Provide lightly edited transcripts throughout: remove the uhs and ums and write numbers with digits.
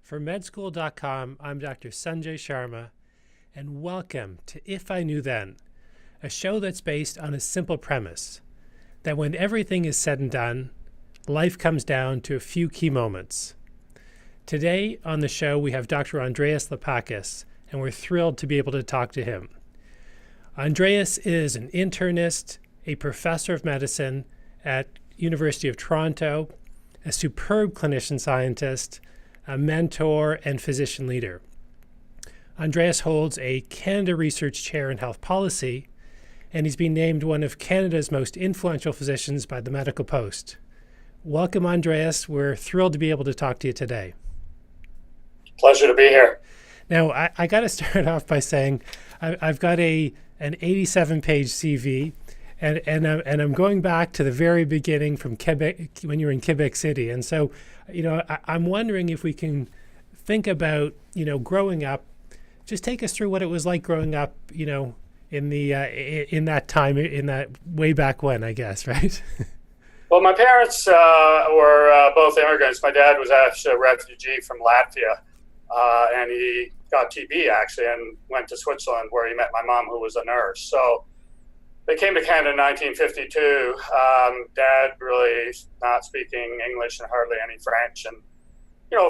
For Medskl.com, I'm Dr. Sanjay Sharma, and welcome to If I Knew Then, a show that's based on a simple premise, that when everything is said and done, life comes down to a few key moments. Today on the show, we have Dr. Andreas Laupacis, and we're thrilled to be able to talk to him. Andreas is an internist, a professor of medicine at University of Toronto, a superb clinician scientist, a mentor and physician leader. Andreas holds a Canada Research Chair in Health Policy, and he's been named one of Canada's most influential physicians by the Medical Post. Welcome, Andreas. We're thrilled to be able to talk to you today. Pleasure to be here. Now, I got to start off by saying I've got an 87-page CV, and I'm going back to the very beginning from Quebec, when you were in Quebec City. And so, I'm wondering if we can think about, growing up. Just take us through what it was like growing up, in that time, in that way back when, I guess, right? Well, my parents were both immigrants. My dad was actually a refugee from Latvia, and he got TB actually, and went to Switzerland where he met my mom, who was a nurse. So they came to Canada in 1952. Dad really not speaking English and hardly any French. And,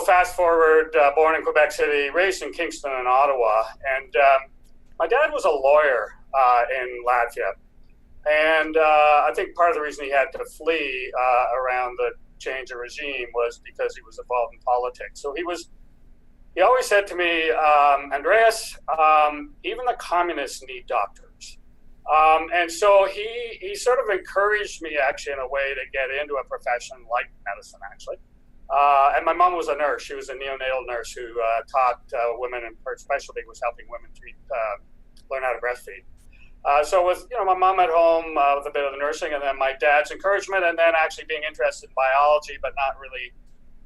fast forward, born in Quebec City, raised in Kingston and Ottawa. And my dad was a lawyer in Latvia. And I think part of the reason he had to flee around the change of regime was because he was involved in politics. So he always said to me, Andreas, even the communists need doctors. And so he sort of encouraged me actually in a way to get into a profession like medicine actually. And my mom was a nurse. She was a neonatal nurse who taught women, and her specialty was helping women learn how to breastfeed. So with my mom at home with a bit of the nursing, and then my dad's encouragement, and then actually being interested in biology, but not really.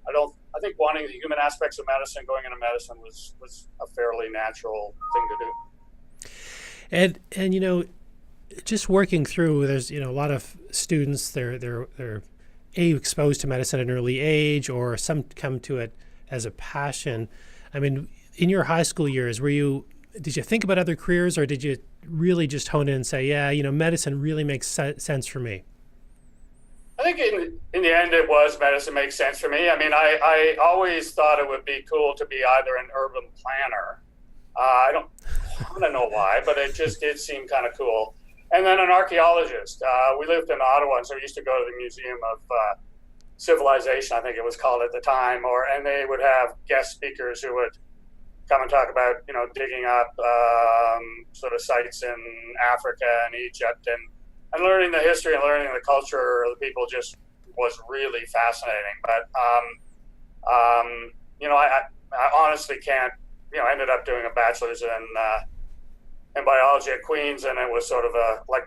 I think wanting the human aspects of medicine, going into medicine was a fairly natural thing to do. And just working through, there's a lot of students, they're exposed to medicine at an early age, or some come to it as a passion. I mean, in your high school years, did you think about other careers, or did you really just hone in and say, medicine really makes sense for me? I think in the end, it was medicine makes sense for me. I mean, I always thought it would be cool to be either an urban planner. I don't know why, but it just did seem kind of cool. And then an archaeologist. We lived in Ottawa, and so we used to go to the Museum of Civilization, I think it was called at the time, and they would have guest speakers who would come and talk about, digging up sort of sites in Africa and Egypt, and learning the history and learning the culture of the people just was really fascinating. But, I honestly can't, ended up doing a bachelor's in biology at Queen's, and it was sort of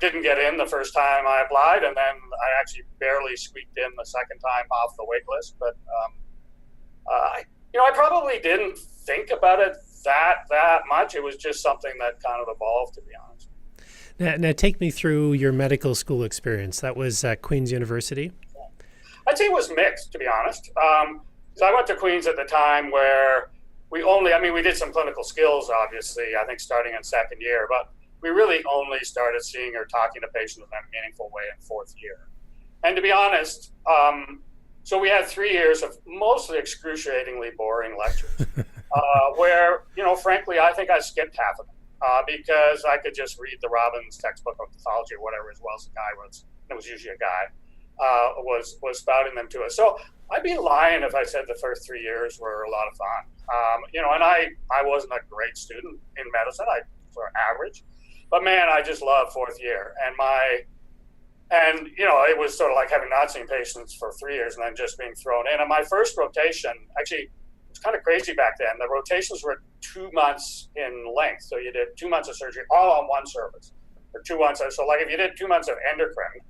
didn't get in the first time I applied, and then I actually barely squeaked in the second time off the wait list. But, I probably didn't think about it that much. It was just something that kind of evolved, to be honest. Now take me through your medical school experience. That was at Queen's University? I'd say it was mixed, to be honest. So I went to Queen's at the time where we did some clinical skills, obviously, I think starting in second year, but we really only started seeing or talking to patients in a meaningful way in fourth year. And to be honest, so we had 3 years of mostly excruciatingly boring lectures, where, frankly, I think I skipped half of them because I could just read the Robbins textbook of pathology or whatever, as well as the guy was, it was usually a guy, was spouting them to us. So I'd be lying if I said the first 3 years were a lot of fun. And I wasn't a great student in medicine. I was average, but man, I just loved fourth year. And it was sort of like having not seen patients for 3 years and then just being thrown in. And my first rotation, actually, it's kind of crazy back then. The rotations were 2 months in length. So you did 2 months of surgery all on one service, or 2 months. So if you did 2 months of endocrine,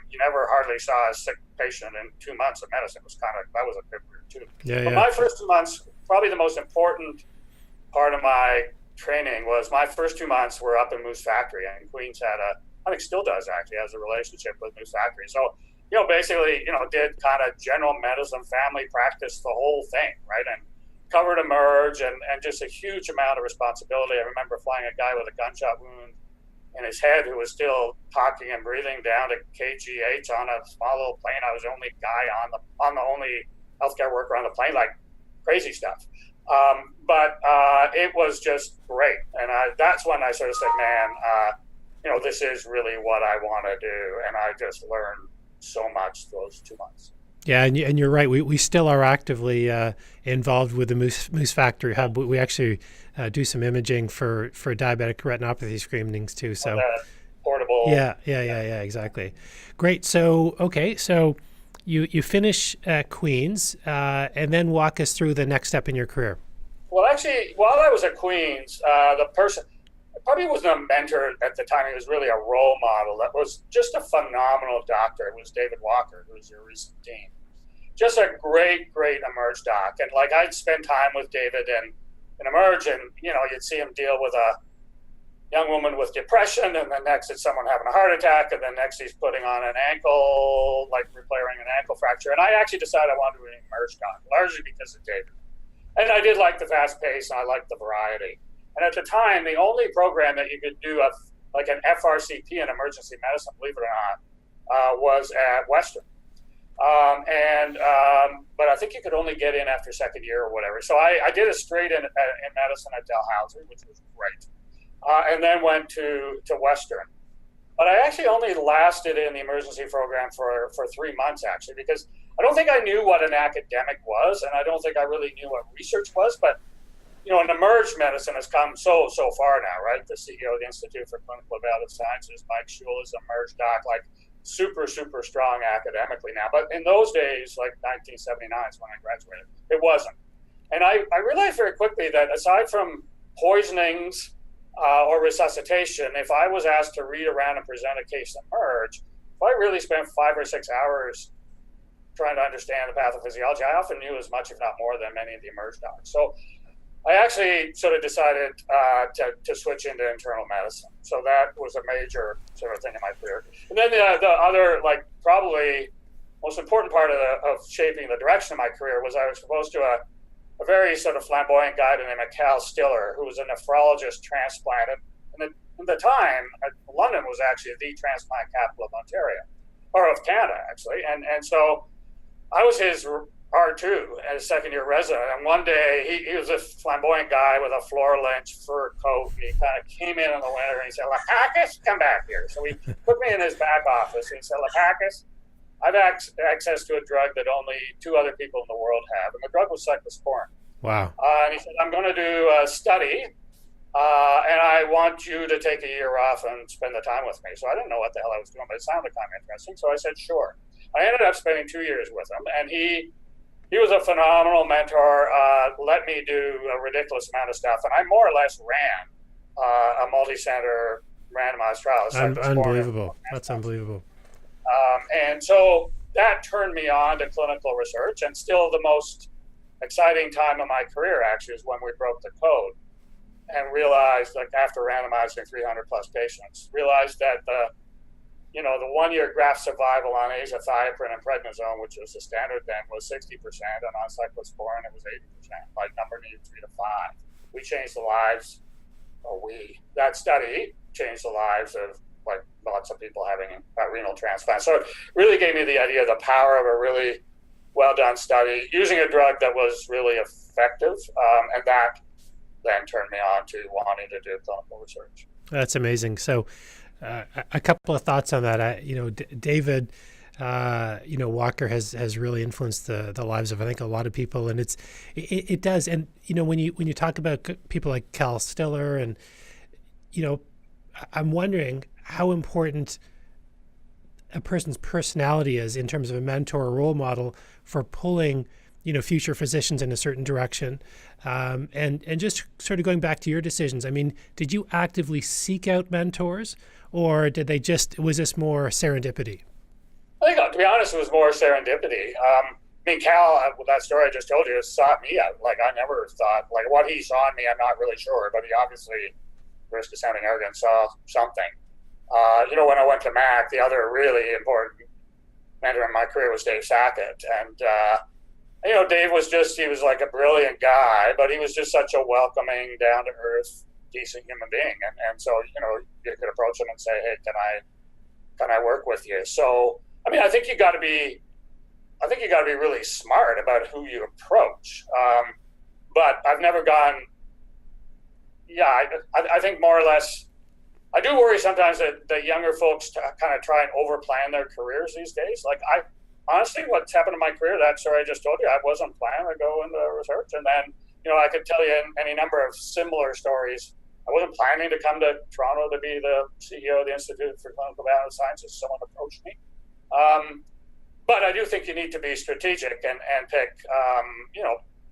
you never hardly saw a sick patient in 2 months of medicine. That was a good period too. But my first 2 months probably the most important part of my training was my first 2 months were up in Moose Factory, and Queens had I think still does actually, has a relationship with Moose Factory. So, basically, did kind of general medicine, family practice, the whole thing, right? And covered emerge and just a huge amount of responsibility. I remember flying a guy with a gunshot wound in his head who was still talking and breathing down to KGH on a small little plane. I was the only guy on the only healthcare worker on the plane, like crazy stuff. But it was just great. And that's when I sort of said, man, this is really what I want to do. And I just learned so much those 2 months. Yeah, and you're right. We still are actively involved with the Moose Factory Hub. We actually do some imaging for diabetic retinopathy screenings too. So portable. Yeah, exactly. Great. So you finish at Queens, and then walk us through the next step in your career. Well, actually, while I was at Queens, the person probably wasn't a mentor at the time. He was really a role model. That was just a phenomenal doctor. It was David Walker, who was your recent dean. Just a great emerge doc. And I'd spend time with David and emerge, and you'd see him deal with a young woman with depression, and then next it's someone having a heart attack, and then next he's putting on an ankle, repairing an ankle fracture. And I actually decided I wanted to be an emerge doc, largely because of David. And I did like the fast pace, and I liked the variety. And at the time, the only program that you could do an FRCP in emergency medicine, believe it or not, was at Western. But I think you could only get in after second year or whatever. So I did a straight in medicine at Dalhousie, which was great, and then went to Western. But I actually only lasted in the emergency program for 3 months, actually, because I don't think I knew what an academic was, and I don't think I really knew what research was. But an emerged medicine has come so far now, right? The CEO of the Institute for Clinical Evaluative Sciences, Mike Schul, is an emerged doc, super strong academically now. But in those days, 1979 is when I graduated, it wasn't. And I realized very quickly that aside from poisonings or resuscitation, if I was asked to read around and present a case in emerge, if I really spent 5 or 6 hours trying to understand the pathophysiology, I often knew as much, if not more, than many of the emerge docs. So I actually sort of decided to switch into internal medicine. So that was a major sort of thing in my career. And then the other, probably most important part of shaping the direction of my career was I was exposed to a very sort of flamboyant guy named Cal Stiller, who was a nephrologist transplanted. And at the time, London was actually the transplant capital of Ontario, or of Canada, actually. And so I was his R2 as a second-year resident, and one day he was a flamboyant guy with a floor lynch fur coat, and he kind of came in the winter and he said, "Laupacis, come back here." So he put me in his back office and he said, "Laupacis, I've access to a drug that only 2 other people in the world have," and the drug was cyclosporin. Wow. And he said, "I'm going to do a study, and I want you to take a year off and spend the time with me." So I didn't know what the hell I was doing, but it sounded kind of interesting, so I said, sure. I ended up spending 2 years with him, and he was a phenomenal mentor, let me do a ridiculous amount of stuff. And I more or less ran a multi-center randomized trial. Unbelievable. That's unbelievable. And so that turned me on to clinical research. And still the most exciting time of my career, actually, is when we broke the code and realized, after randomizing 300 plus patients, realized that the 1 year graft survival on azathioprine and prednisone, which was the standard then, was 60%, and on cyclosporin it was 80%. Number needed 3 to 5. We changed the lives, that study changed the lives of lots of people having renal transplants. So it really gave me the idea of the power of a really well done study using a drug that was really effective, and that then turned me on to wanting to do clinical research. That's amazing. So. A couple of thoughts on that. David, Walker has really influenced the lives of, I think, a lot of people, and it does. And when you talk about people like Cal Stiller, and I'm wondering how important a person's personality is in terms of a mentor or role model for pulling future physicians in a certain direction. And just sort of going back to your decisions, I mean, did you actively seek out mentors, or was this more serendipity? I think, to be honest, it was more serendipity. I mean, Cal, with that story I just told you, sought me out. Like, I never thought, like, what he saw in me, I'm not really sure, but he obviously, risk of sounding arrogant, saw something. When I went to Mac, the other really important mentor in my career was Dave Sackett. And, Dave he was like a brilliant guy, but he was just such a welcoming, down to earth, decent human being. And so, you could approach him and say, hey, can I work with you? So, I mean, I think you got to be really smart about who you approach. But I've never gone, I think more or less, I do worry sometimes that the younger folks kind of try and overplan their careers these days. Like, honestly, what's happened in my career, that story I just told you, I wasn't planning to go into research. And then, I could tell you any number of similar stories. I wasn't planning to come to Toronto to be the CEO of the Institute for Clinical Behavioral Sciences. Someone approached me. But I do think you need to be strategic and pick,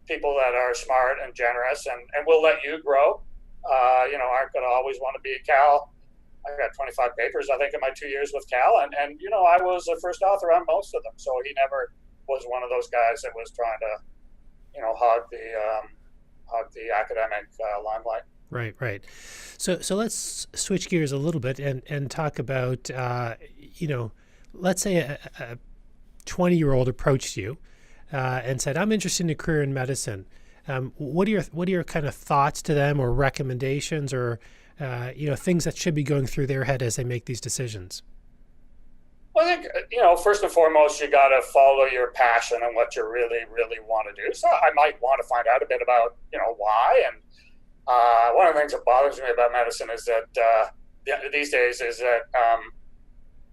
people that are smart and generous and will let you grow. Aren't going to always want to be Cal. I got 25 papers, I think, in my 2 years with Cal. And I was the first author on most of them. So he never was one of those guys that was trying to, hog the academic limelight. Right. So let's switch gears a little bit and talk about, let's say a 20-year-old approached you and said, I'm interested in a career in medicine. What are your kind of thoughts to them, or recommendations, or things that should be going through their head as they make these decisions? Well, I think first and foremost, you got to follow your passion and what you really, really want to do. So I might want to find out a bit about why. And one of the things that bothers me about medicine is that these days is that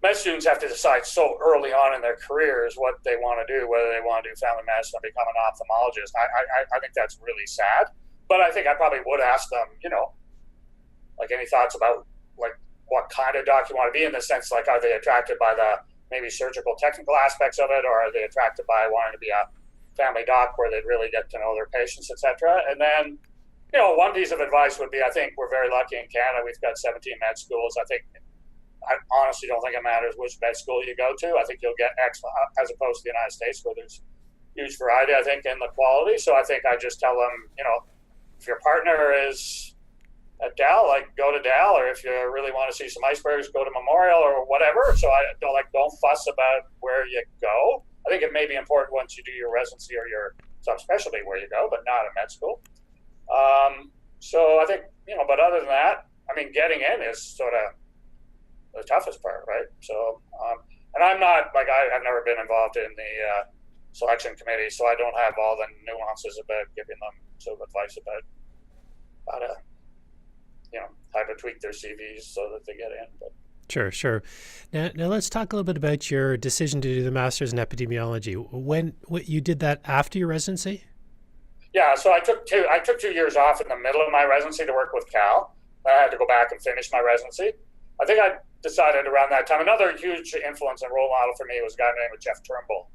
med students have to decide so early on in their careers what they want to do, whether they want to do family medicine or become an ophthalmologist. I think that's really sad. But I think I probably would ask them, like, any thoughts about, like, what kind of doc you want to be, in the sense, like, are they attracted by the maybe surgical technical aspects of it, or are they attracted by wanting to be a family doc where they really get to know their patients, etc. And then, one piece of advice would be, I think we're very lucky in Canada. We've got 17 med schools. I honestly don't think it matters which med school you go to. I think you'll get excellent, as opposed to the United States, where there's huge variety, I think, in the quality. So I think I just tell them, if your partner is at Dal, like, go to Dal, or if you really want to see some icebergs, go to Memorial or whatever. So I don't fuss about where you go. I think it may be important once you do your residency or your subspecialty where you go, but not a med school. So I think, but other than that, I mean, getting in is sort of the toughest part, right? So, and I'm not, like, I've never been involved in the selection committee, so I don't have all the nuances about giving them sort of advice about how to, how to tweak their CVs so that they get in. But. Sure. Now let's talk a little bit about your decision to do the master's in epidemiology. When you did that after your residency? Yeah, so I took 2 years off in the middle of my residency to work with Cal. I had to go back and finish my residency. I think I decided around that time. Another huge influence and role model for me was a guy named Jeff Turnbull,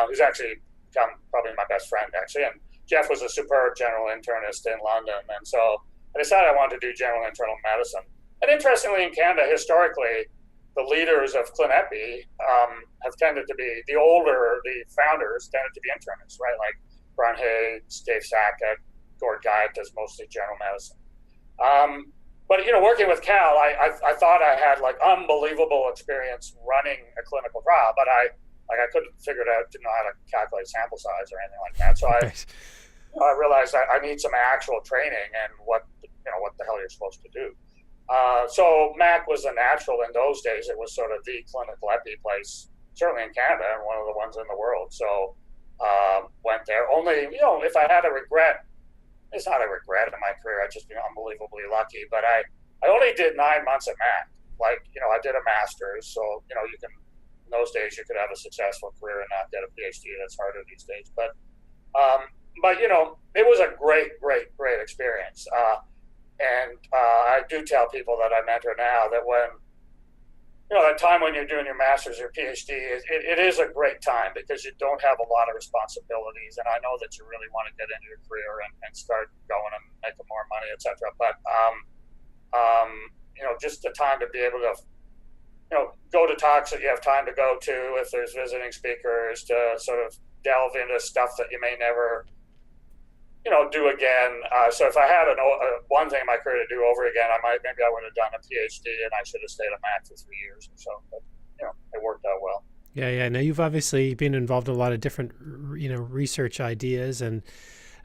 who's actually become probably my best friend, actually. And Jeff was a superb general internist in London. And so I decided I wanted to do general internal medicine. And interestingly, in Canada, historically, the leaders of ClinEpi have tended to be, the founders tended to be internists, right? Like Brian Hayes, Dave Sackett, Gord Guyot does mostly general medicine. But, working with Cal, I thought I had, like, unbelievable experience running a clinical trial, but I couldn't figure it out, didn't know how to calculate sample size or anything like that. So I realized I need some actual training and what the hell you're supposed to do. So Mac was a natural in those days. It was sort of the clinical epi place, certainly in Canada, and one of the ones in the world. So went there. Only, if I had a regret, it's not a regret in my career. I've just been unbelievably lucky. But I only did 9 months at Mac. Like, I did a master's. So, you can, in those days, you could have a successful career and not get a PhD. That's harder these days. But it was a great experience. And I do tell people that I mentor now that when, that time when you're doing your master's or PhD, it is a great time because you don't have a lot of responsibilities. And I know that you really want to get into your career and start going and making more money, et cetera. But, just the time to be able to, go to talks that you have time to go to, if there's visiting speakers, to sort of delve into stuff that you may never, do again. So if I had one thing in my career to do over again, maybe I would have done a PhD and I should have stayed at Mac for 3 years or so. But it worked out well. Yeah. Now you've obviously been involved in a lot of different, research ideas, and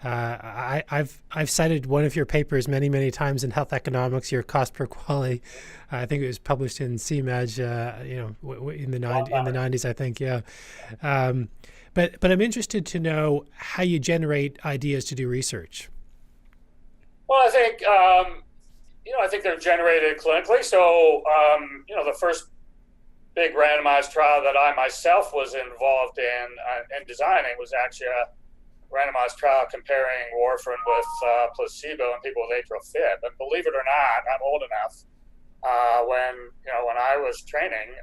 I've cited one of your papers many times in Health Economics, your cost per quality. I think it was published in CMED, in the 90s, I think. Yeah. But I'm interested to know how you generate ideas to do research. Well, I think I think they're generated clinically. So the first big randomized trial that I myself was involved in designing was actually a randomized trial comparing warfarin with placebo in people with atrial fib. And believe it or not, I'm old enough when I was training,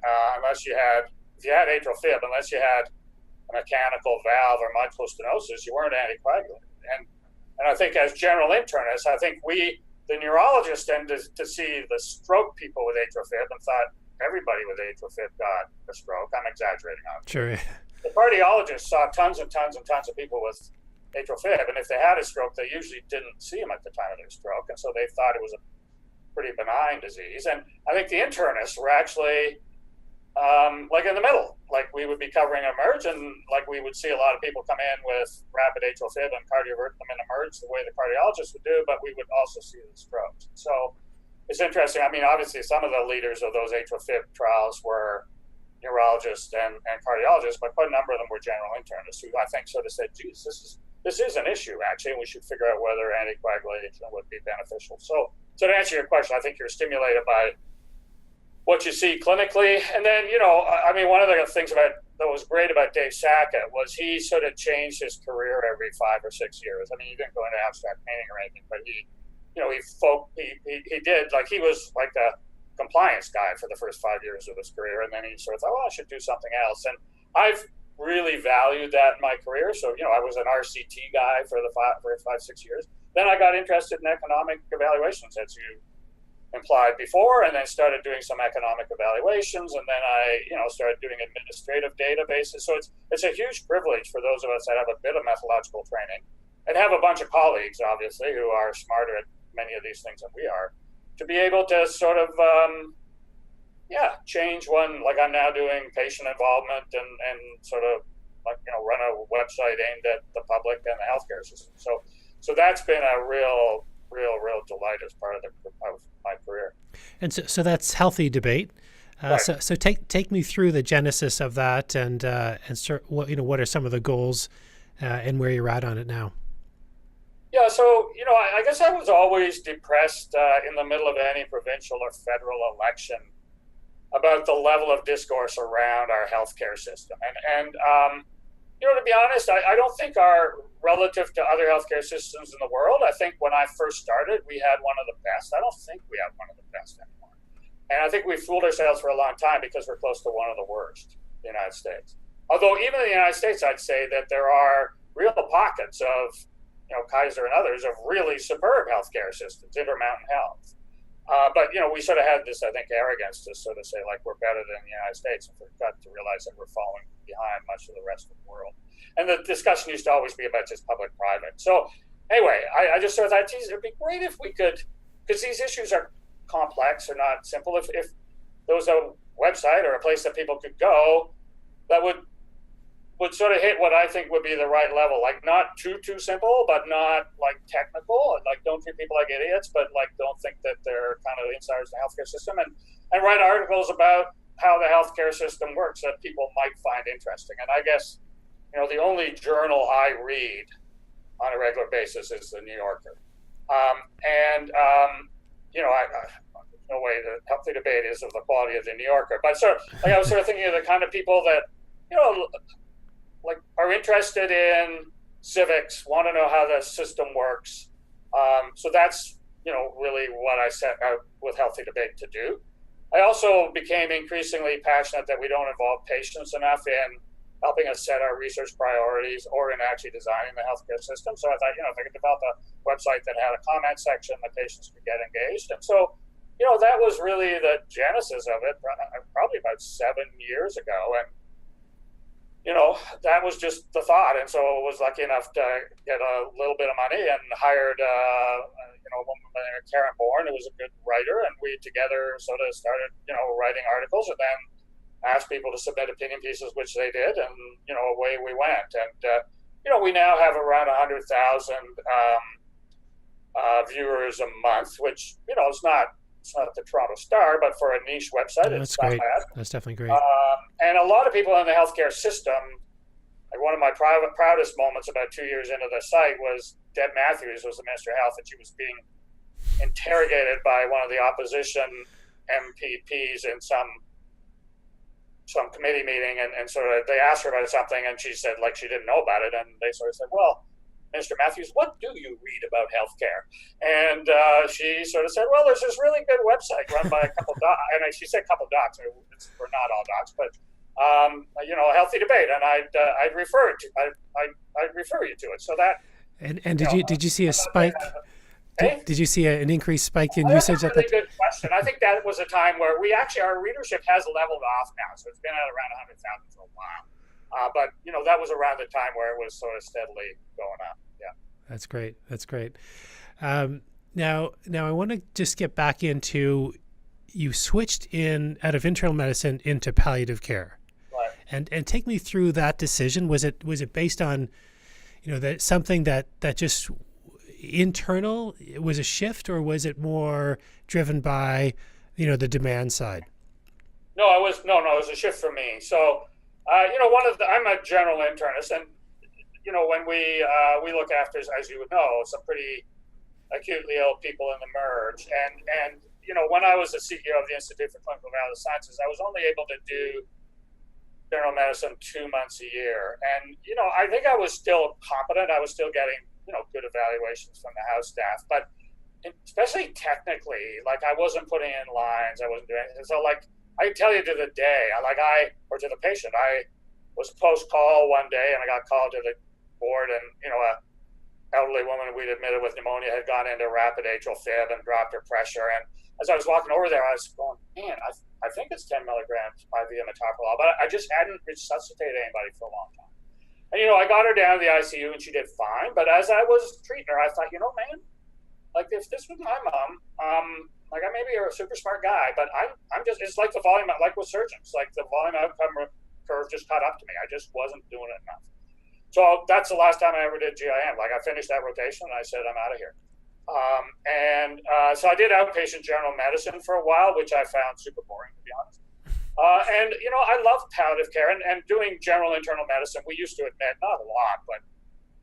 if you had atrial fib, unless you had a mechanical valve or mitral stenosis, you weren't anticoagulated. And I think as general internists, I think we, the neurologists, tended to see the stroke people with atrial fib and thought everybody with atrial fib got a stroke. I'm exaggerating on it. Sure. The cardiologists saw tons and tons and tons of people with atrial fib, and if they had a stroke, they usually didn't see them at the time of their stroke, and so they thought it was a pretty benign disease. And I think the internists were actually in the middle. Like we would be covering emerge, and like we would see a lot of people come in with rapid atrial fib and cardiovert them in emerge the way the cardiologists would do, but we would also see the strokes. So it's interesting. I mean, obviously some of the leaders of those atrial fib trials were neurologists and cardiologists, but quite a number of them were general internists who I think sort of said, geez, this is an issue actually, and we should figure out whether anticoagulation would be beneficial. So to answer your question, I think you're stimulated by what you see clinically. And then, one of the things that was great about Dave Sackett was he sort of changed his career every 5 or 6 years. I mean, he didn't go into abstract painting or anything, but he did, like, he was like a compliance guy for the first 5 years of his career. And then he sort of thought, well, I should do something else. And I've really valued that in my career. So, I was an RCT guy for 5-6 years. Then I got interested in economic evaluations, as you implied before, and then started doing some economic evaluations, and then I started doing administrative databases. So it's a huge privilege for those of us that have a bit of methodological training and have a bunch of colleagues, obviously, who are smarter at many of these things than we are, to be able to sort of change one, like I'm now doing patient involvement and sort of run a website aimed at the public and the healthcare system. So that's been a real delight as part of my career. And so that's Healthy Debate. Right. So take me through the genesis of that, and what are some of the goals and where you're at on it now? Yeah, so I guess I was always depressed in the middle of any provincial or federal election about the level of discourse around our healthcare system, and to be honest, I don't think our relative to other healthcare systems in the world. I think when I first started, we had one of the best. I don't think we have one of the best anymore. And I think we fooled ourselves for a long time because we're close to one of the worst in the United States. Although even in the United States, I'd say that there are real pockets of, Kaiser and others, of really superb healthcare systems, Intermountain Health. But we sort of had this, I think, arrogance to sort of say, like, we're better than the United States, and forgot to realize that we're falling behind much of the rest of the world. And the discussion used to always be about just public-private. So anyway, I just sort of thought, geez, it'd be great if we could, because these issues are complex, or not simple. If there was a website or a place that people could go that would sort of hit what I think would be the right level, like not too simple, but not like technical, and like don't treat people like idiots, but like don't think that they're kind of insiders in the healthcare system, and write articles about how the healthcare system works that people might find interesting. And I guess, the only journal I read on a regular basis is the New Yorker. There's no way the Healthy Debate is of the quality of the New Yorker, but I was sort of thinking of the kind of people that, like are interested in civics, want to know how the system works. So that's, really what I set out with Healthy Debate to do. I also became increasingly passionate that we don't involve patients enough in helping us set our research priorities or in actually designing the healthcare system. So I thought, if I could develop a website that had a comment section, the patients could get engaged. And so, that was really the genesis of it, probably about 7 years ago. And that was just the thought. And so I was lucky enough to get a little bit of money and hired, a woman named Karen Bourne, who was a good writer. And we together sort of started, writing articles and then asked people to submit opinion pieces, which they did. And, away we went. And, we now have around 100,000 viewers a month, which, it's not the Toronto Star, but for a niche website, That's great. That's definitely great. And a lot of people in the healthcare system, like one of my proudest moments about 2 years into the site was Deb Matthews was the Minister of Health, and she was being interrogated by one of the opposition MPPs in some committee meeting, and sort of they asked her about something, and she said like she didn't know about it, and they sort of said, well, Mr. Matthews, what do you read about healthcare? And she sort of said, well, there's this really good website run by a couple docs. And she said couple docs. We're not all docs, but Healthy Debate. And I'd refer you to it. So that. And did you see a spike? Did you see an increased spike in usage? That's a really good question. I think that was a time where our readership has leveled off now. So it's been at around 100,000 for a while. But that was around the time where it was sort of steadily going up. Yeah, that's great. That's great. Now I want to just get back into, you switched out of internal medicine into palliative care, right? And take me through that decision. Was it based on, that something that just internal was a shift, or was it more driven by, the demand side? No, it was a shift for me. So. I'm a general internist, and when we look after, as you would know, some pretty acutely ill people in the merge, and when I was the CEO of the Institute for Clinical Palliative Sciences, I was only able to do general medicine 2 months a year, and I think I was still competent. I was still getting good evaluations from the house staff, but especially technically, like I wasn't putting in lines, I wasn't doing anything. So like. I can tell you to the day, or to the patient, I was post-call one day and I got called to the board, and, a elderly woman we'd admitted with pneumonia had gone into rapid atrial fib and dropped her pressure. And as I was walking over there, I was going, man, I think it's 10 milligrams IV metoprolol, but I just hadn't resuscitated anybody for a long time. And, I got her down to the ICU and she did fine. But as I was treating her, I thought, man, like if this was my mom, like I maybe you're a super smart guy, but I'm just, it's like the volume, like with surgeons, like the volume outcome curve just caught up to me. I just wasn't doing it enough. So that's the last time I ever did GIM. Like I finished that rotation and I said, I'm out of here. So I did outpatient general medicine for a while, which I found super boring, to be honest. I love palliative care and doing general internal medicine. We used to admit, not a lot, but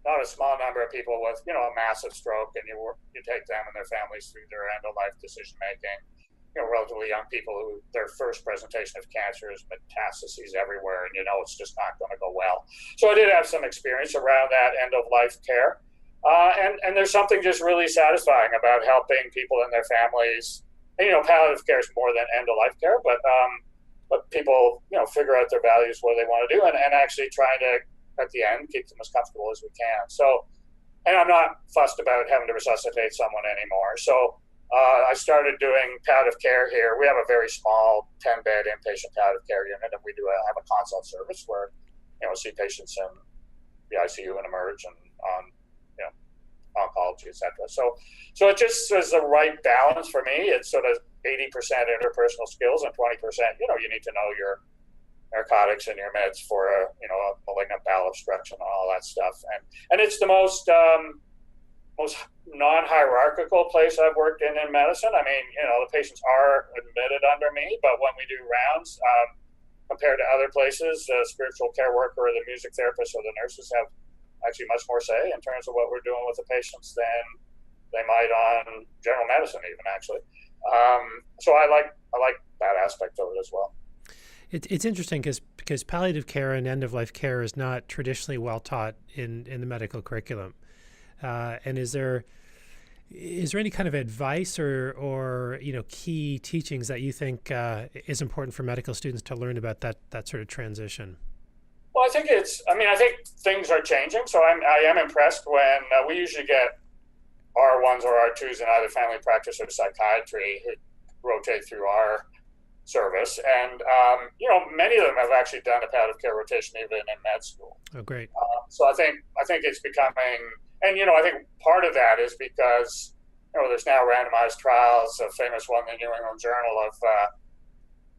not a small number of people with, a massive stroke, and you take them and their families through their end-of-life decision-making. Relatively young people who their first presentation of cancer is metastases everywhere, and it's just not going to go well. So I did have some experience around that end-of-life care, and there's something just really satisfying about helping people and their families. And, palliative care is more than end-of-life care, but people, figure out their values, what they want to do, and actually trying to, at the end, keep them as comfortable as we can. So, and I'm not fussed about having to resuscitate someone anymore. So I started doing palliative care here. We have a very small 10-bed inpatient palliative care unit, and we have a consult service where, see patients in the ICU and emerge and on, oncology, et cetera. So it just is the right balance for me. It's sort of 80% interpersonal skills and 20%, you need to know your narcotics and your meds for a malignant bowel obstruction and all that stuff, and it's the most non-hierarchical place I've worked in medicine. I mean, the patients are admitted under me, but when we do rounds, compared to other places, the spiritual care worker or the music therapist or the nurses have actually much more say in terms of what we're doing with the patients than they might on general medicine, even actually. So I like that aspect of it as well. It's interesting because palliative care and end-of-life care is not traditionally well taught in the medical curriculum. And is there any kind of advice or key teachings that you think is important for medical students to learn about that sort of transition? Well, I think things are changing. So I am impressed when we usually get R1s or R2s in either family practice or psychiatry who rotate through our service, and many of them have actually done a palliative care rotation even in med school. Oh, great. So I think it's becoming, and I think part of that is because there's now randomized trials, a famous one in the New England Journal of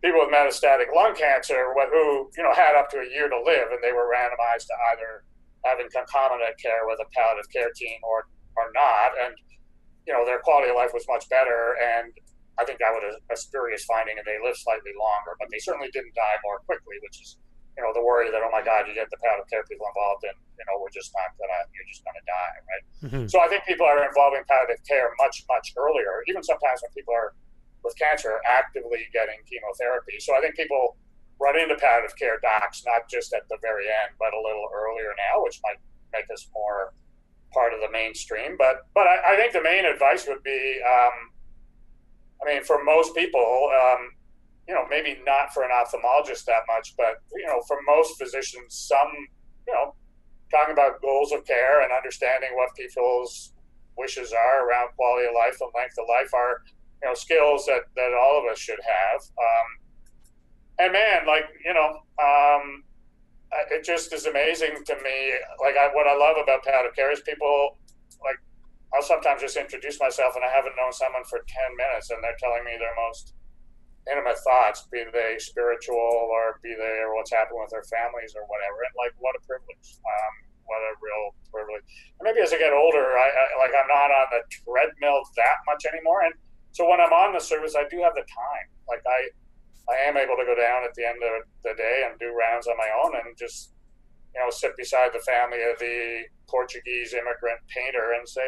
people with metastatic lung cancer who had up to a year to live, and they were randomized to either having concomitant care with a palliative care team or not, and their quality of life was much better, and I think that was a spurious finding, and they lived slightly longer, but they certainly didn't die more quickly, which is the worry that, oh my God, you get the palliative care people involved, and you're just gonna die, right? Mm-hmm. So I think people are involving palliative care much earlier, even sometimes when people are with cancer actively getting chemotherapy. So I think people run into palliative care docs not just at the very end, but a little earlier now, which might make us more part of the mainstream. But I think the main advice would be, for most people, maybe not for an ophthalmologist that much, but for most physicians, some talking about goals of care and understanding what people's wishes are around quality of life and length of life are skills that all of us should have. And man, it just is amazing to me. What I love about palliative care is people, I'll sometimes just introduce myself and I haven't known someone for 10 minutes and they're telling me their most intimate thoughts, be they spiritual or be they what's happened with their families or whatever. And what a privilege. What a real privilege. And maybe as I get older, I'm not on the treadmill that much anymore. And so when I'm on the service, I do have the time. I am able to go down at the end of the day and do rounds on my own and just, sit beside the family of the Portuguese immigrant painter and say,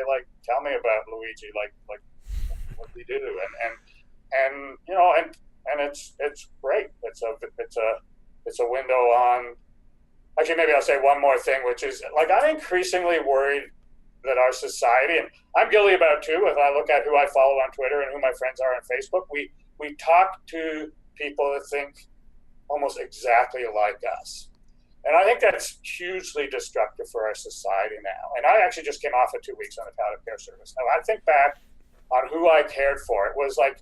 tell me about Luigi, what do you do? And it's great. It's a window on. Actually, maybe I'll say one more thing, which is I'm increasingly worried that our society, and I'm guilty about it too, if I look at who I follow on Twitter and who my friends are on Facebook, we talk to people that think almost exactly like us. And I think that's hugely destructive for our society now. And I actually just came off of 2 weeks on the palliative care service. Now, I think back on who I cared for. It was a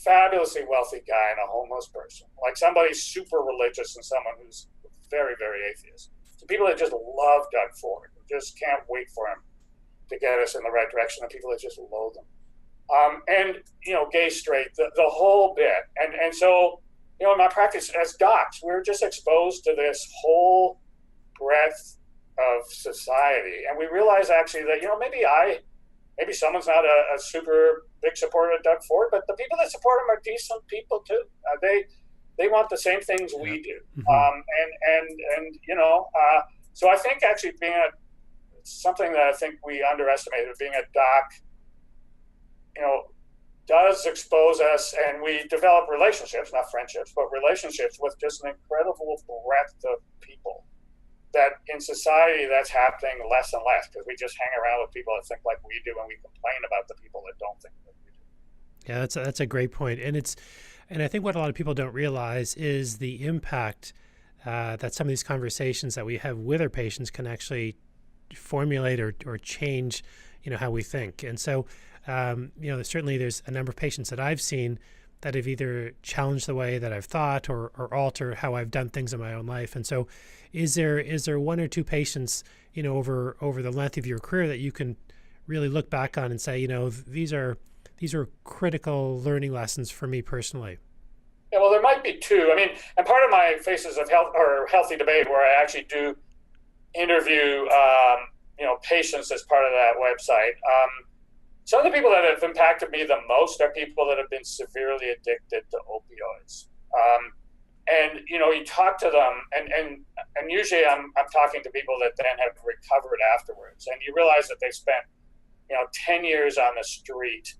fabulously wealthy guy and a homeless person, somebody super religious and someone who's very, very atheist. So people that just love Doug Ford, just can't wait for him to get us in the right direction, and people that just loathe him. And gay, straight, the whole bit. And so, in my practice as docs, we're just exposed to this whole breadth of society. And we realize actually that, maybe someone's not a super big supporter of Doug Ford, but the people that support him are decent people too. They want the same things we do. Mm-hmm. So I think actually something that I think we underestimated, being a doc, does expose us, and we develop relationships, not friendships, but relationships with just an incredible breadth of people that in society that's happening less and less because we just hang around with people that think like we do and we complain about the people that don't think like we do. Yeah, that's a great point. And I think what a lot of people don't realize is the impact that some of these conversations that we have with our patients can actually formulate or change, how we think. And so, certainly there's a number of patients that I've seen that have either challenged the way that I've thought or alter how I've done things in my own life. And so is there one or two patients, over the length of your career that you can really look back on and say, these are critical learning lessons for me personally? Yeah, well, there might be two. And part of my Faces of Health or Healthy Debate, where I actually do interview, patients as part of that website. Some of the people that have impacted me the most are people that have been severely addicted to opioids. And you talk to them, and usually I'm talking to people that then have recovered afterwards, and you realize that they've spent 10 years on the street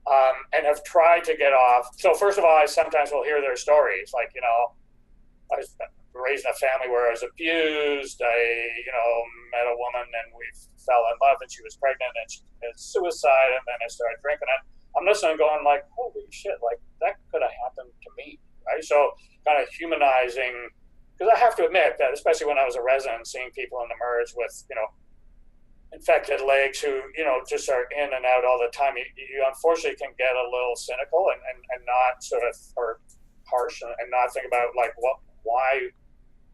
and have tried to get off. So first of all, I sometimes will hear their stories, I was raised in a family where I was abused. I met a woman and we fell in love, and she was pregnant, and she committed suicide, and then I started drinking. And I'm listening going holy shit, that could have happened to me, right? So kind of humanizing, because I have to admit that, especially when I was a resident, seeing people in the MERS with, infected legs who, just are in and out all the time, you unfortunately can get a little cynical and not sort of, or harsh and not think about like why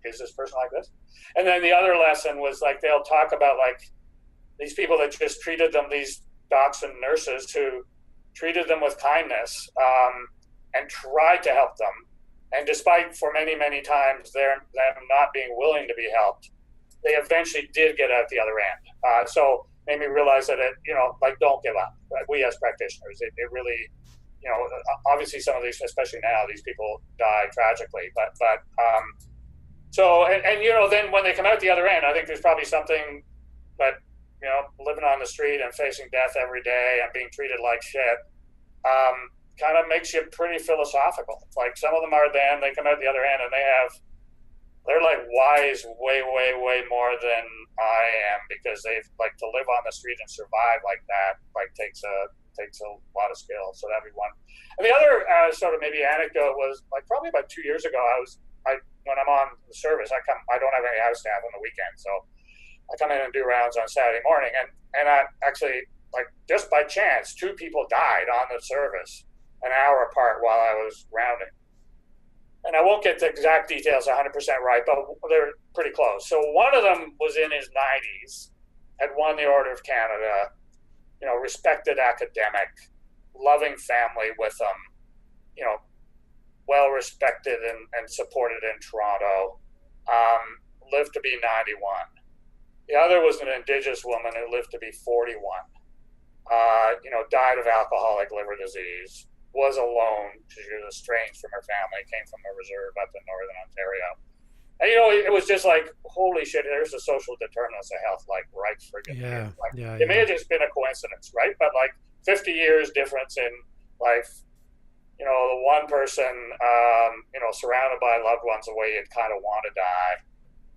is this person like this? And then the other lesson was like they'll talk about like these people that just treated them, these docs and nurses who treated them with kindness and tried to help them. And despite for many, many times them not being willing to be helped, they eventually did get out the other end. So made me realize that like don't give up. Right? We as practitioners, it really, obviously some of these, especially now, these people die tragically. So then when they come out the other end, I think there's probably something that living on the street and facing death every day and being treated like shit kind of makes you pretty philosophical. Like some of them are then they come out the other end and they're like wise way, way, way more than I am, because they've like to live on the street and survive like that, like takes a lot of skill. So that'd be one. And the other sort of maybe anecdote was like probably about 2 years ago, when I'm on the service, I don't have any house staff on the weekend. So I come in and do rounds on Saturday morning, and I actually, like just by chance, 2 people died on the service an hour apart while I was rounding. And I won't get the exact details 100% right, but they're pretty close. So one of them was in his 90s, had won the Order of Canada, respected academic, loving family with them, well respected and supported in Toronto, lived to be 91. The other was an Indigenous woman who lived to be 41. Died of alcoholic liver disease, was alone. She was estranged from her family, came from a reserve up in Northern Ontario. And, it was just like, holy shit, there's the social determinants of health, like right friggin' here. It may have just been a coincidence, right? But like 50 years difference in life, the one person, surrounded by loved ones the way you'd kind of want to die.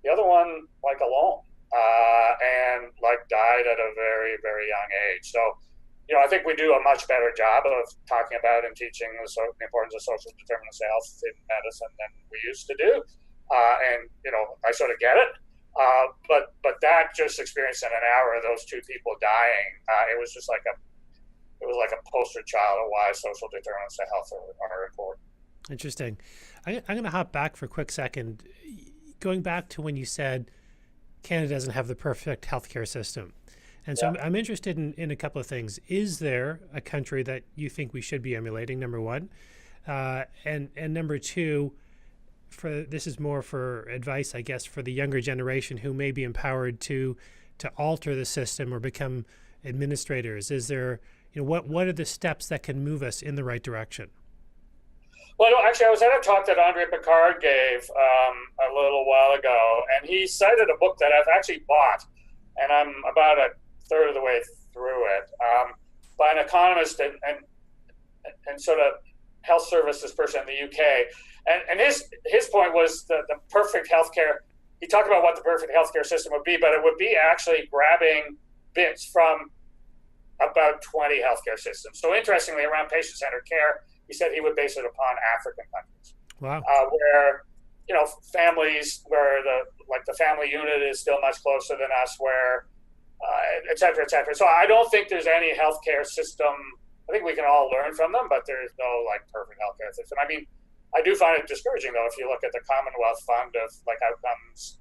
The other one, like alone, and like died at a very, very young age. So, I think we do a much better job of talking about and teaching the importance of social determinants of health in medicine than we used to do. And I sort of get it. But that just experience in an hour of those 2 people dying, it was just like a poster child of why social determinants of health are important. Interesting. I'm going to hop back for a quick second. Going back to when you said Canada doesn't have the perfect healthcare system. And so I'm interested in a couple of things. Is there a country that you think we should be emulating, number one? And number two, this is more for advice, I guess, for the younger generation who may be empowered to alter the system or become administrators. Is there, what are the steps that can move us in the right direction? Well, actually, I was at a talk that Andre Picard gave a little while ago, and he cited a book that I've actually bought, and I'm about a third of the way through it, by an economist and sort of health services person in the UK. And his point was the perfect healthcare. He talked about what the perfect healthcare system would be, but it would be actually grabbing bits from about 20 healthcare systems. So interestingly, around patient-centered care, he said he would base it upon African countries. Wow. Where families, where the family unit is still much closer than us, where et cetera, et cetera. So I don't think there's any healthcare system. I think we can all learn from them, but there's no perfect healthcare system. I mean, I do find it discouraging though if you look at the Commonwealth Fund of outcomes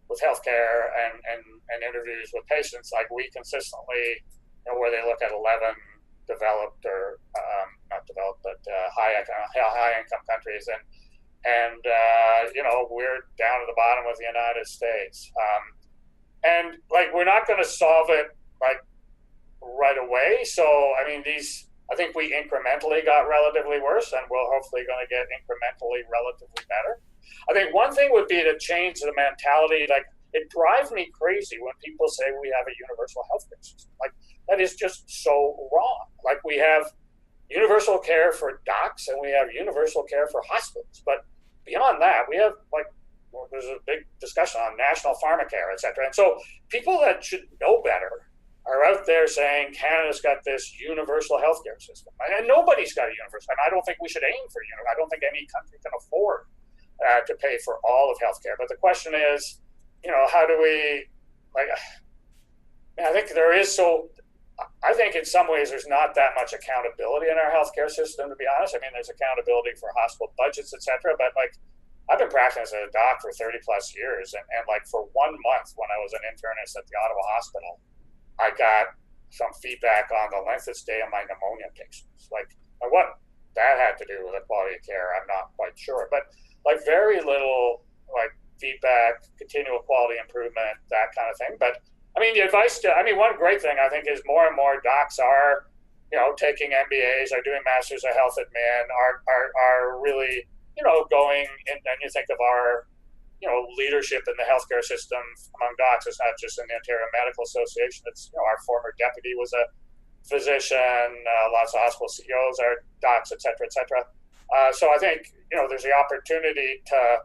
with healthcare and interviews with patients, like we consistently, where they look at 11 developed or not developed, but high income countries, and we're down at the bottom with the United States. And we're not going to solve it right away. So, I mean, I think we incrementally got relatively worse, and we're hopefully going to get incrementally relatively better. I think one thing would be to change the mentality. It drives me crazy when people say we have a universal healthcare system. That is just so wrong. We have universal care for docs and we have universal care for hospitals. But beyond that, we have there's a big discussion on national pharmacare, et cetera. And so people that should know better are out there saying Canada's got this universal healthcare system. And nobody's got a universal. And I don't think we should aim for I don't think any country can afford to pay for all of healthcare. But the question is, how do we, I think there is I think in some ways there's not that much accountability in our healthcare system, to be honest. I mean, there's accountability for hospital budgets, et cetera, but like I've been practicing as a doc for 30 plus years. And like for 1 month when I was an internist at the Ottawa Hospital, I got some feedback on the length of stay of my pneumonia patients. Like what that had to do with the quality of care, I'm not quite sure. But like very little like feedback, continual quality improvement, that kind of thing. But I mean, the advice one great thing I think is more and more docs are, taking MBAs, are doing Masters of Health Admin, are really, going in, and you think of our, leadership in the healthcare system among docs. It's not just in the Ontario Medical Association. It's, our former deputy was a physician, lots of hospital CEOs are docs, et cetera, et cetera. So I think, there's the opportunity to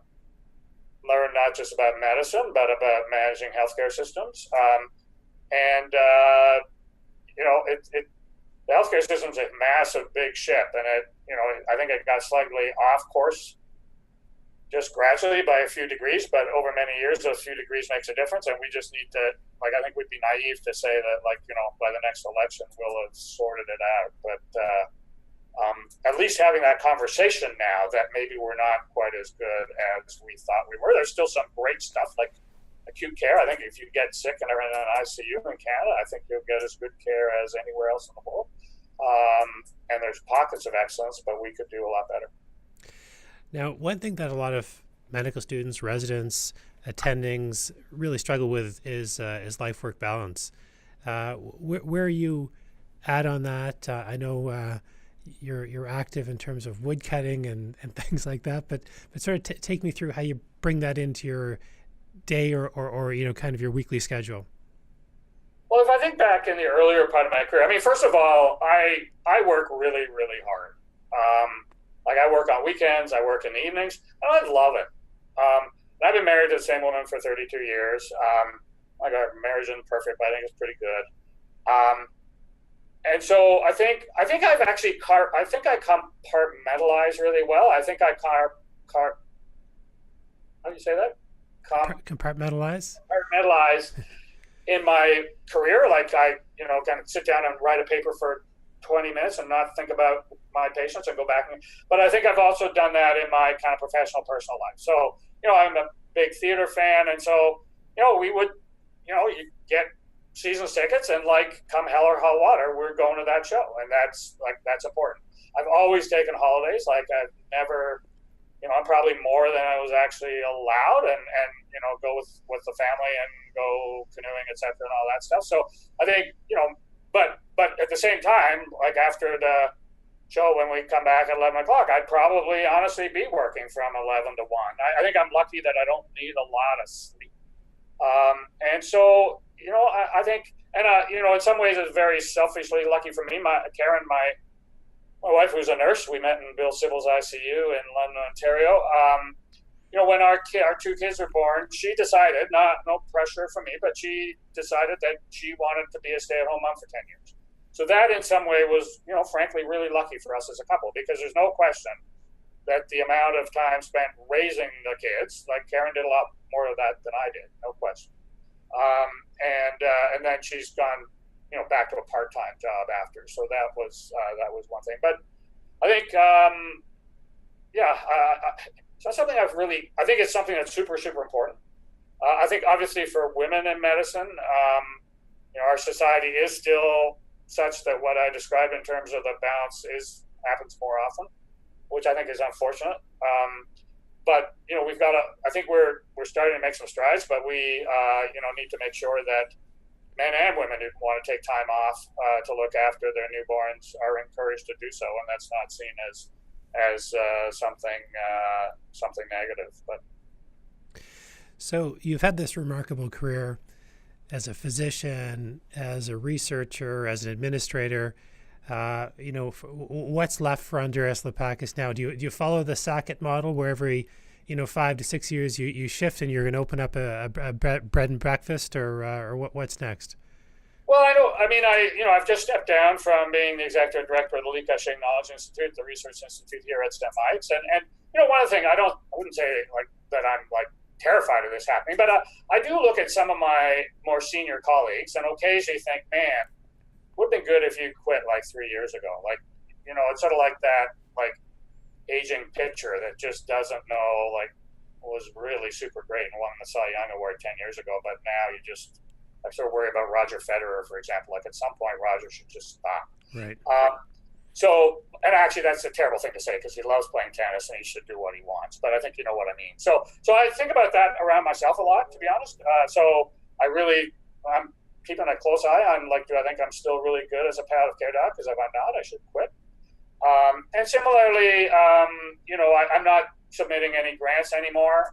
learn not just about medicine, but about managing healthcare systems. The healthcare system's a massive, big ship, and I think it got slightly off course just gradually by a few degrees, but over many years, those few degrees makes a difference, and we just need to, I think we'd be naive to say that, by the next election, we'll have sorted it out. But at least having that conversation now that maybe we're not quite as good as we thought we were. There's still some great stuff like acute care. I think if you get sick and are in an ICU in Canada, I think you'll get as good care as anywhere else in the world. And there's pockets of excellence, but we could do a lot better. Now, one thing that a lot of medical students, residents, attendings really struggle with is life-work balance. Where are you at on that? I know you're active in terms of wood cutting and things like that, but sort of take me through how you bring that into your day or kind of your weekly schedule. Well, if I think back in the earlier part of my career, first of all, I work really, really hard. I work on weekends, I work in the evenings, and I love it. And I've been married to the same woman for 32 years. Our marriage isn't perfect, but I think it's pretty good. And so I think I've actually I compartmentalize really well. I think I how do you say that? Compartmentalize. Compartmentalize in my career. Like I, kind of sit down and write a paper for 20 minutes and not think about my patients and go back. But I think I've also done that in my kind of professional, personal life. So, I'm a big theater fan. And so, we would, you get season's tickets and come hell or high water, we're going to that show. And that's important. I've always taken holidays. I've never, I'm probably more than I was actually allowed and go with the family and go canoeing, et cetera, and all that stuff. So I think, but at the same time, after the show, when we come back at 11 o'clock, I'd probably honestly be working from 11 to 1. I think I'm lucky that I don't need a lot of sleep. And so, I think, and, in some ways it's very selfishly lucky for me. Karen, my wife, who's a nurse, we met in Bill Sybil's ICU in London, Ontario. When our two kids were born, she decided, no pressure from me, but she decided that she wanted to be a stay-at-home mom for 10 years. So that in some way was, frankly, really lucky for us as a couple, because there's no question that the amount of time spent raising the kids, Karen did a lot more of that than I did, no question. And then she's gone, back to a part-time job after. So that was one thing. But I think, so that's something I think it's something that's super, super important. I think obviously for women in medicine, our society is still such that what I described in terms of the balance happens more often, which I think is unfortunate. But we've got I think we're starting to make some strides, but we need to make sure that men and women who want to take time off to look after their newborns are encouraged to do so, and that's not seen as something negative. But so you've had this remarkable career as a physician, as a researcher, as an administrator. What's left for Andreas Laupacis now? Do you follow the Sackett model, where every 5 to 6 years you shift and you're going to open up a bread and breakfast, or what's next? Well, I've just stepped down from being the executive director of the Laupacis Knowledge Institute, the research institute here at STEMites, and one of the things I wouldn't say that I'm terrified of this happening, but I do look at some of my more senior colleagues and occasionally think, man, would have been good if you quit like 3 years ago. Like, it's sort of like that, like aging pitcher that just doesn't know, like, was really super great and won the Cy Young Award 10 years ago, but now I sort of worry about Roger Federer, for example. Like, at some point, Roger should just stop. Right. And actually, that's a terrible thing to say because he loves playing tennis and he should do what he wants. But I think you know what I mean. So I think about that around myself a lot, to be honest. I'm keeping a close eye on, like, do I think I'm still really good as a palliative care doc? Because if I'm not, I should quit. And similarly, I'm not submitting any grants anymore.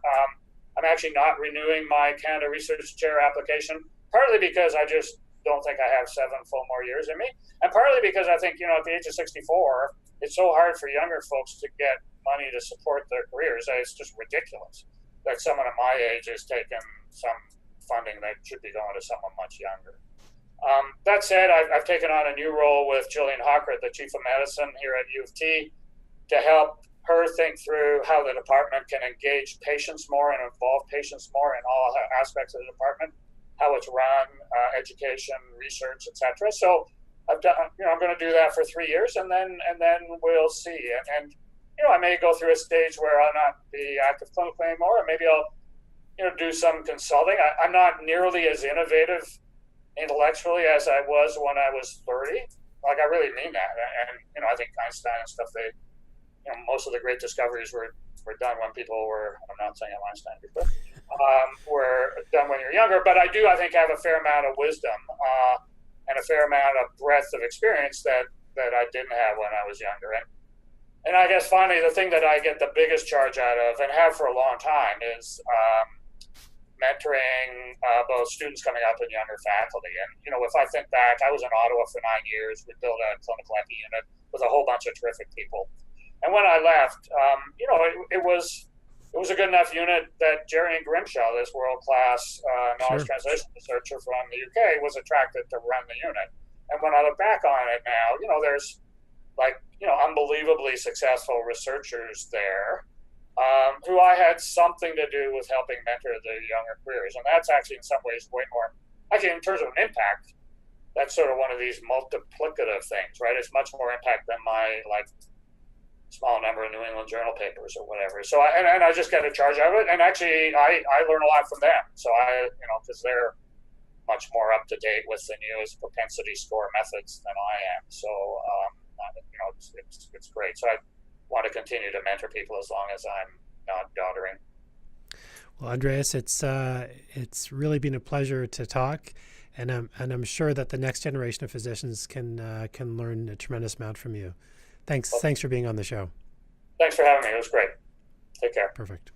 I'm actually not renewing my Canada Research Chair application, partly because I just don't think I have 7 full more years in me, and partly because I think, at the age of 64, it's so hard for younger folks to get money to support their careers. It's just ridiculous that someone at my age is taking some funding that should be going to someone much younger. That said, I've taken on a new role with Gillian Hockert, the Chief of Medicine here at U of T, to help her think through how the department can engage patients more and involve patients more in all aspects of the department, how it's run, education, research, etc. So I'm going to do that for 3 years, and then we'll see. And I may go through a stage where I'll not be active clinically anymore, and maybe I'll do some consulting. I'm not nearly as innovative intellectually as I was when I was 30. Like, I really mean that. And I think Einstein and stuff, most of the great discoveries were done when people were, I'm not saying I'm Einstein before, were done when you're younger. But I think, have a fair amount of wisdom and a fair amount of breadth of experience that I didn't have when I was younger. And I guess finally, the thing that I get the biggest charge out of, and have for a long time, is mentoring both students coming up and younger faculty. And, if I think back, I was in Ottawa for 9 years. We built a clinical epi unit with a whole bunch of terrific people. And when I left, it was a good enough unit that Jerry Grimshaw, this world-class knowledge translation researcher from the UK, was attracted to run the unit. And when I look back on it now, there's unbelievably successful researchers there who I had something to do with helping mentor the younger careers. And that's actually in some ways way more, actually in terms of an impact, that's sort of one of these multiplicative things, right? It's much more impact than my small number of New England Journal papers or whatever. So I just get a charge out of it. And actually I learn a lot from them. So because they're much more up to date with the newest propensity score methods than I am. So, it's great. So I want to continue to mentor people as long as I'm not doddering. Well, Andreas, it's really been a pleasure to talk, and I'm sure that the next generation of physicians can learn a tremendous amount from you. Thanks for being on the show. Thanks for having me. It was great. Take care. Perfect.